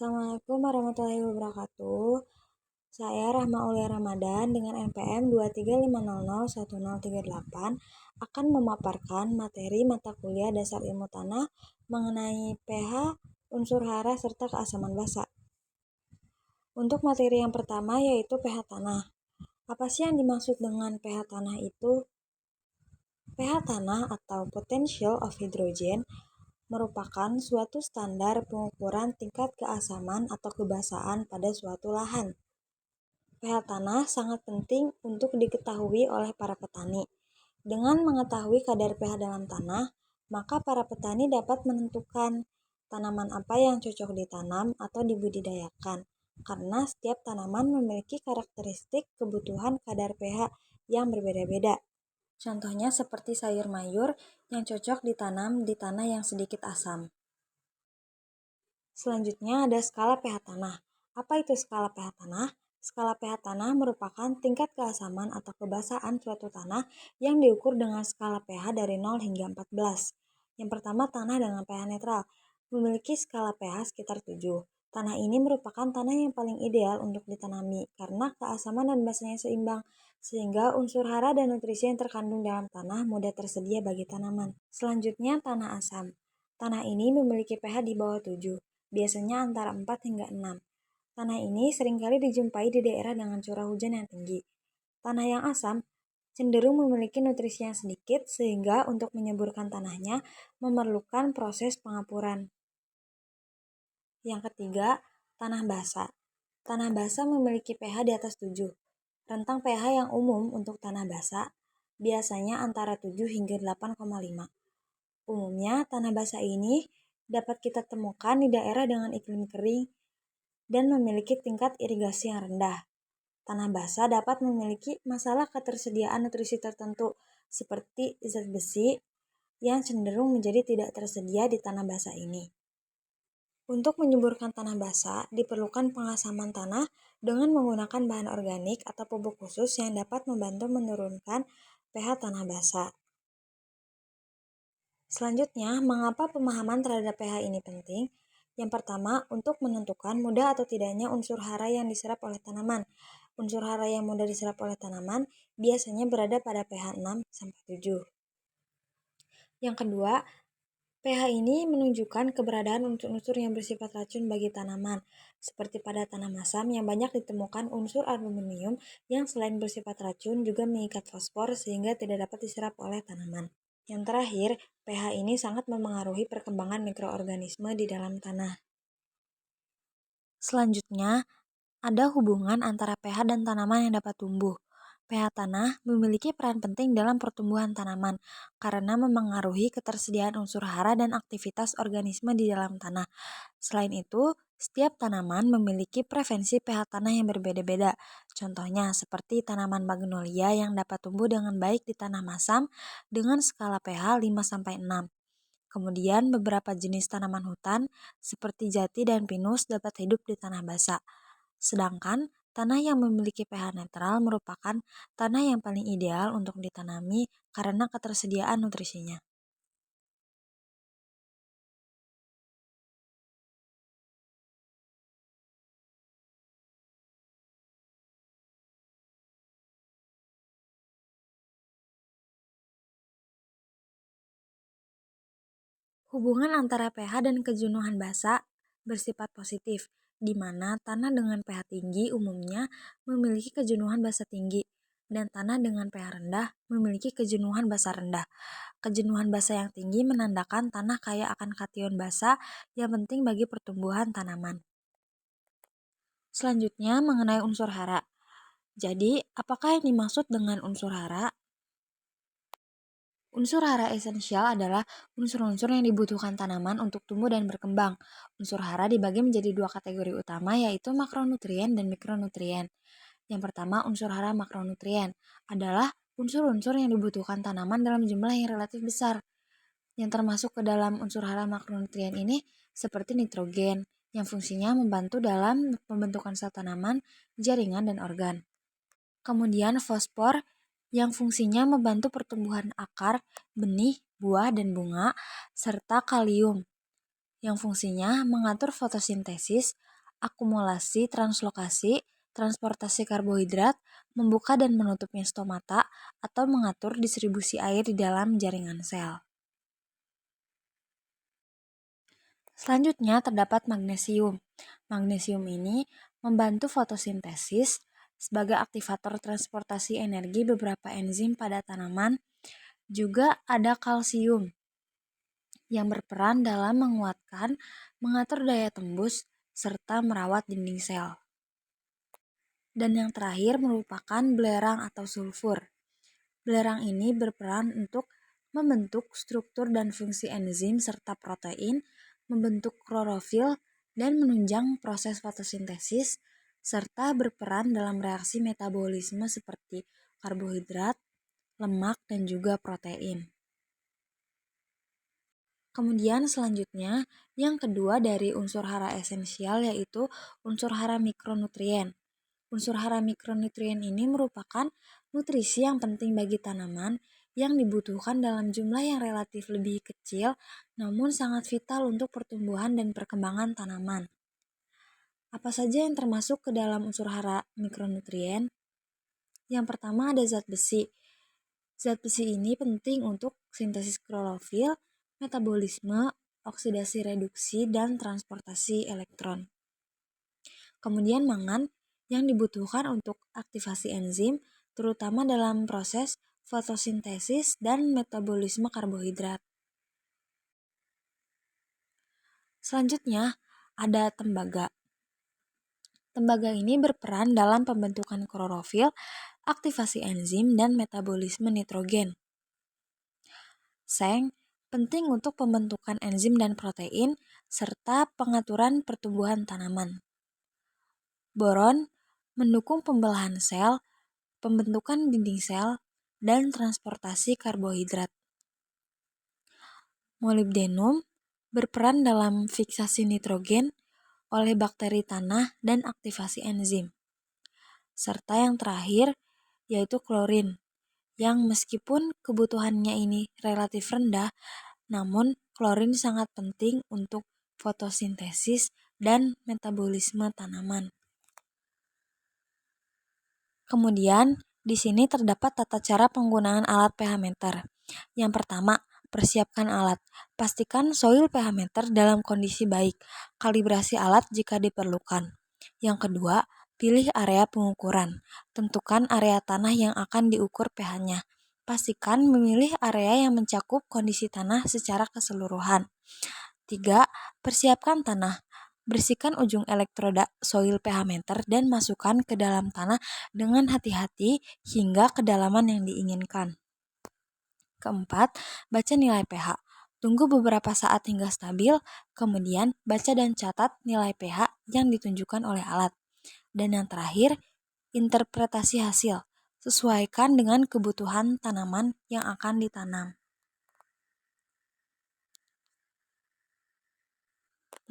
Assalamualaikum warahmatullahi wabarakatuh. Saya Rahma Aulia Ramadan dengan NPM 235001038 akan memaparkan materi mata kuliah dasar ilmu tanah mengenai pH, unsur hara, serta keasaman basa. Untuk materi yang pertama yaitu pH tanah. Apa sih yang dimaksud dengan pH tanah itu? pH tanah atau potential of hydrogen merupakan suatu standar pengukuran tingkat keasaman atau kebasaan pada suatu lahan. pH tanah sangat penting untuk diketahui oleh para petani. Dengan mengetahui kadar pH dalam tanah, maka para petani dapat menentukan tanaman apa yang cocok ditanam atau dibudidayakan, karena setiap tanaman memiliki karakteristik kebutuhan kadar pH yang berbeda-beda. Contohnya seperti sayur mayur yang cocok ditanam di tanah yang sedikit asam. Selanjutnya ada skala pH tanah. Apa itu skala pH tanah? Skala pH tanah merupakan tingkat keasaman atau kebasaan suatu tanah yang diukur dengan skala pH dari 0 hingga 14. Yang pertama, tanah dengan pH netral memiliki skala pH sekitar 7. Tanah ini merupakan tanah yang paling ideal untuk ditanami karena keasaman dan basanya seimbang, sehingga unsur hara dan nutrisi yang terkandung dalam tanah mudah tersedia bagi tanaman. Selanjutnya, tanah asam. Tanah ini memiliki pH di bawah 7, biasanya antara 4 hingga 6. Tanah ini seringkali dijumpai di daerah dengan curah hujan yang tinggi. Tanah yang asam cenderung memiliki nutrisi yang sedikit, sehingga untuk menyuburkan tanahnya memerlukan proses pengapuran. Yang ketiga, tanah basa. Tanah basa memiliki pH di atas 7. Rentang pH yang umum untuk tanah basa biasanya antara 7 hingga 8,5. Umumnya, tanah basa ini dapat kita temukan di daerah dengan iklim kering dan memiliki tingkat irigasi yang rendah. Tanah basa dapat memiliki masalah ketersediaan nutrisi tertentu seperti zat besi yang cenderung menjadi tidak tersedia di tanah basa ini. Untuk menyuburkan tanah basa, diperlukan pengasaman tanah dengan menggunakan bahan organik atau pupuk khusus yang dapat membantu menurunkan pH tanah basa. Selanjutnya, mengapa pemahaman terhadap pH ini penting? Yang pertama, untuk menentukan mudah atau tidaknya unsur hara yang diserap oleh tanaman. Unsur hara yang mudah diserap oleh tanaman biasanya berada pada pH 6-7. Yang kedua, pH ini menunjukkan keberadaan unsur-unsur yang bersifat racun bagi tanaman, seperti pada tanah masam yang banyak ditemukan unsur aluminium yang selain bersifat racun juga mengikat fosfor sehingga tidak dapat diserap oleh tanaman. Yang terakhir, pH ini sangat memengaruhi perkembangan mikroorganisme di dalam tanah. Selanjutnya, ada hubungan antara pH dan tanaman yang dapat tumbuh. pH tanah memiliki peran penting dalam pertumbuhan tanaman karena memengaruhi ketersediaan unsur hara dan aktivitas organisme di dalam tanah. Selain itu, setiap tanaman memiliki preferensi pH tanah yang berbeda-beda. Contohnya seperti tanaman magnolia yang dapat tumbuh dengan baik di tanah masam dengan skala pH 5-6. Kemudian beberapa jenis tanaman hutan seperti jati dan pinus dapat hidup di tanah basa. Sedangkan tanah yang memiliki pH netral merupakan tanah yang paling ideal untuk ditanami karena ketersediaan nutrisinya. Hubungan antara pH dan kejenuhan basa bersifat positif, di mana tanah dengan pH tinggi umumnya memiliki kejenuhan basa tinggi, dan tanah dengan pH rendah memiliki kejenuhan basa rendah. Kejenuhan basa yang tinggi menandakan tanah kaya akan kation basa yang penting bagi pertumbuhan tanaman. Selanjutnya mengenai unsur hara. Jadi, apakah yang dimaksud dengan unsur hara? Unsur hara esensial adalah unsur-unsur yang dibutuhkan tanaman untuk tumbuh dan berkembang. Unsur hara dibagi menjadi dua kategori utama, yaitu makronutrien dan mikronutrien. Yang pertama, unsur hara makronutrien adalah unsur-unsur yang dibutuhkan tanaman dalam jumlah yang relatif besar. Yang termasuk ke dalam unsur hara makronutrien ini seperti nitrogen, yang fungsinya membantu dalam pembentukan sel tanaman, jaringan, dan organ. Kemudian fosfor, yang fungsinya membantu pertumbuhan akar, benih, buah, dan bunga, serta kalium, yang fungsinya mengatur fotosintesis, akumulasi translokasi, transportasi karbohidrat, membuka dan menutupnya stomata, atau mengatur distribusi air di dalam jaringan sel. Selanjutnya terdapat magnesium. Magnesium ini membantu fotosintesis sebagai aktivator transportasi energi beberapa enzim pada tanaman. Juga ada kalsium yang berperan dalam menguatkan, mengatur daya tembus, serta merawat dinding sel. Dan yang terakhir merupakan belerang atau sulfur. Belerang ini berperan untuk membentuk struktur dan fungsi enzim serta protein, membentuk klorofil, dan menunjang proses fotosintesis, serta berperan dalam reaksi metabolisme seperti karbohidrat, lemak, dan juga protein. Kemudian selanjutnya, yang kedua dari unsur hara esensial yaitu unsur hara mikronutrien. Unsur hara mikronutrien ini merupakan nutrisi yang penting bagi tanaman yang dibutuhkan dalam jumlah yang relatif lebih kecil namun sangat vital untuk pertumbuhan dan perkembangan tanaman. Apa saja yang termasuk ke dalam unsur hara mikronutrien? Yang pertama ada zat besi. Zat besi ini penting untuk sintesis klorofil, metabolisme, oksidasi reduksi, dan transportasi elektron. Kemudian mangan yang dibutuhkan untuk aktivasi enzim, terutama dalam proses fotosintesis dan metabolisme karbohidrat. Selanjutnya, ada tembaga. Tembaga ini berperan dalam pembentukan klorofil, aktivasi enzim, dan metabolisme nitrogen. Seng penting untuk pembentukan enzim dan protein, serta pengaturan pertumbuhan tanaman. Boron mendukung pembelahan sel, pembentukan dinding sel, dan transportasi karbohidrat. Molybdenum berperan dalam fiksasi nitrogen oleh bakteri tanah dan aktivasi enzim. Serta yang terakhir yaitu klorin, yang meskipun kebutuhannya ini relatif rendah, namun klorin sangat penting untuk fotosintesis dan metabolisme tanaman. Kemudian, di sini terdapat tata cara penggunaan alat pH meter. Yang pertama, persiapkan alat. Pastikan soil pH meter dalam kondisi baik. Kalibrasi alat jika diperlukan. Yang kedua, pilih area pengukuran. Tentukan area tanah yang akan diukur pH-nya. Pastikan memilih area yang mencakup kondisi tanah secara keseluruhan. 3. Persiapkan tanah. Bersihkan ujung elektroda soil pH meter dan masukkan ke dalam tanah dengan hati-hati hingga kedalaman yang diinginkan. Keempat, baca nilai pH. Tunggu beberapa saat hingga stabil, kemudian baca dan catat nilai pH yang ditunjukkan oleh alat. Dan yang terakhir, interpretasi hasil. Sesuaikan dengan kebutuhan tanaman yang akan ditanam.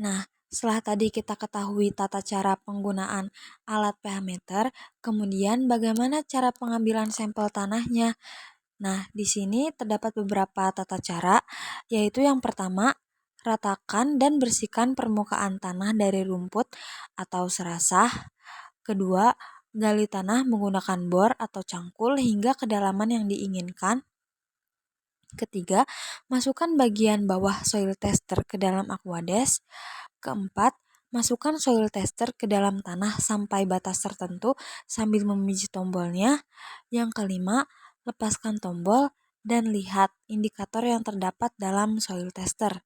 Nah, setelah tadi kita ketahui tata cara penggunaan alat pH meter, kemudian bagaimana cara pengambilan sampel tanahnya? Nah, di sini terdapat beberapa tata cara, yaitu yang pertama, ratakan dan bersihkan permukaan tanah dari rumput atau serasah. Kedua, gali tanah menggunakan bor atau cangkul hingga kedalaman yang diinginkan. Ketiga, masukkan bagian bawah soil tester ke dalam aquades. Keempat, masukkan soil tester ke dalam tanah sampai batas tertentu sambil memijit tombolnya. Yang kelima, lepaskan tombol dan lihat indikator yang terdapat dalam soil tester.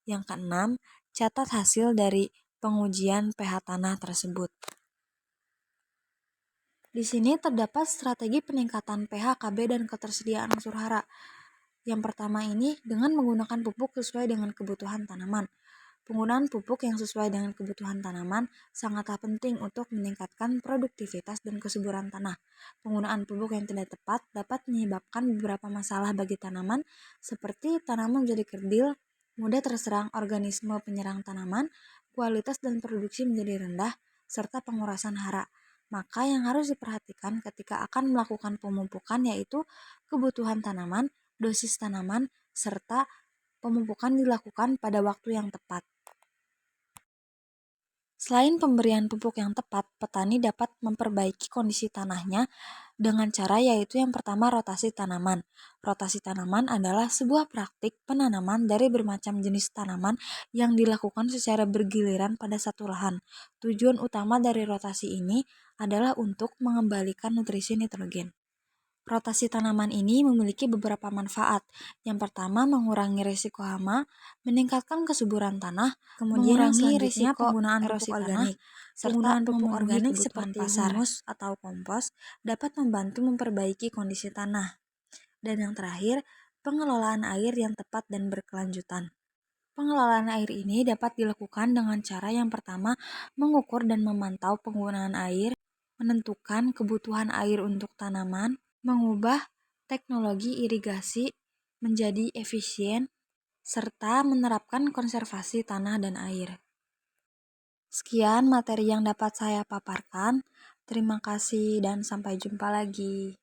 Yang keenam, catat hasil dari pengujian pH tanah tersebut. Di sini terdapat strategi peningkatan pH, Kb, dan ketersediaan unsur hara. Yang pertama ini dengan menggunakan pupuk sesuai dengan kebutuhan tanaman. Penggunaan pupuk yang sesuai dengan kebutuhan tanaman sangatlah penting untuk meningkatkan produktivitas dan kesuburan tanah. Penggunaan pupuk yang tidak tepat dapat menyebabkan beberapa masalah bagi tanaman seperti tanaman menjadi kerdil, mudah terserang organisme penyerang tanaman, kualitas dan produksi menjadi rendah, serta pengurasan hara. Maka yang harus diperhatikan ketika akan melakukan pemupukan yaitu kebutuhan tanaman, dosis tanaman, serta pemupukan dilakukan pada waktu yang tepat. Selain pemberian pupuk yang tepat, petani dapat memperbaiki kondisi tanahnya dengan cara yaitu yang pertama rotasi tanaman. Rotasi tanaman adalah sebuah praktik penanaman dari bermacam jenis tanaman yang dilakukan secara bergiliran pada satu lahan. Tujuan utama dari rotasi ini adalah untuk mengembalikan nutrisi nitrogen. Rotasi tanaman ini memiliki beberapa manfaat. Yang pertama, mengurangi risiko hama, meningkatkan kesuburan tanah, kemudian mengurangi risiko penggunaan pupuk organik, serta pupuk organik seperti humus atau kompos dapat membantu memperbaiki kondisi tanah. Dan yang terakhir, pengelolaan air yang tepat dan berkelanjutan. Pengelolaan air ini dapat dilakukan dengan cara yang pertama, mengukur dan memantau penggunaan air, menentukan kebutuhan air untuk tanaman, mengubah teknologi irigasi menjadi efisien, serta menerapkan konservasi tanah dan air. Sekian materi yang dapat saya paparkan. Terima kasih dan sampai jumpa lagi.